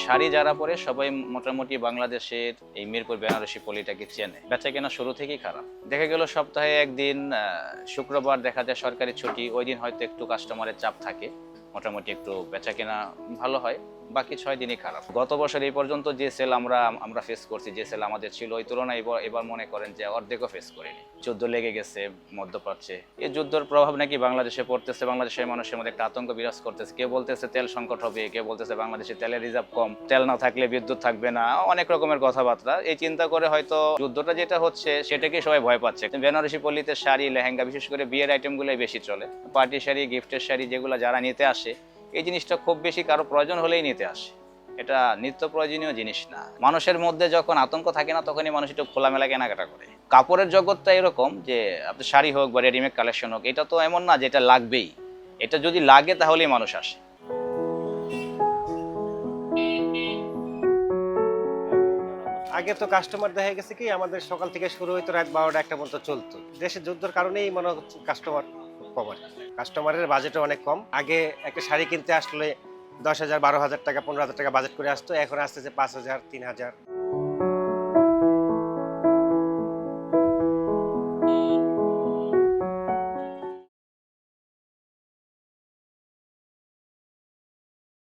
শাড়ি যারা পরে সবাই মোটামুটি বাংলাদেশের এই মিরপুর বেনারসি পলিটাকে চেনে। বেচা কেনা শুরু থেকেই খারাপ। দেখা গেল সপ্তাহে একদিন শুক্রবার দেখা যায় সরকারি ছুটি, ওই দিন হয়তো একটু কাস্টমারের চাপ থাকে, মোটামুটি একটু বেচা কেনা ভালো হয়, বাকি 6 দিনই খারাপ। গত বছর এই পর্যন্ত যে সেল আমরা ফেস করছি, যে সেল আমাদের ছিল, ওই তুলনায় এবার মনে করেন যে অর্ধেকও ফেস করিনি। যুদ্ধ লেগে গেছে মধ্যপ্রাচ্যে, এই যুদ্ধের প্রভাব নাকি বাংলাদেশে পড়তেছে, বাংলাদেশের মানুষের মধ্যে একটা আতঙ্ক বিরাজ করতেছে। কেউ বলতেছে তেল সংকট হবে, কেউ বলতেছে বাংলাদেশে তেলের রিজার্ভ কম, তেল না থাকলে বিদ্যুৎ থাকবে না, অনেক রকমের কথাবার্তা। এই চিন্তা করে হয়তো যুদ্ধটা যেটা হচ্ছে সেটাকে সবাই ভয় পাচ্ছে। বেনারসি পল্লীতে শাড়ি, লেহেঙ্গা, বিশেষ করে বিয়ের আইটেমগুলোই বেশি চলে। পার্টি শাড়ি, গিফটের শাড়ি যেগুলো যারা নিতে আসে, এই জিনিসটা খুব বেশি কারো প্রয়োজন হলেই নিতে আসে, এটা নিত্য প্রয়োজনীয় জিনিস না। মানুষের মধ্যে যখন আতঙ্ক থাকে না, তখনই মানুষ একটু খোলামেলা কেনাকাটা করে। কাপড়ের জগৎটা এরকম যে আপনি শাড়ি হোক বা রেডিমেড কালেকশন হোক, এটা তো এমন না যে এটা লাগবেই, এটা যদি লাগে তাহলেই মানুষ আসে। আগে তো কাস্টমার দেখা গেছে কি আমাদের সকাল থেকে শুরু হইতো, রাত 12টা 1টা পর্যন্ত চলতো। দেশের যুদ্ধের কারণেই মনে হচ্ছে কাস্টমার কম আর কি। কাস্টমারের বাজেটও অনেক কম। আগে একটা শাড়ি কিনতে আসলে 10,000 12,000 টাকা 15,000 টাকা বাজেট করে আসতো, এখন আসতেছে 5,000 3,000।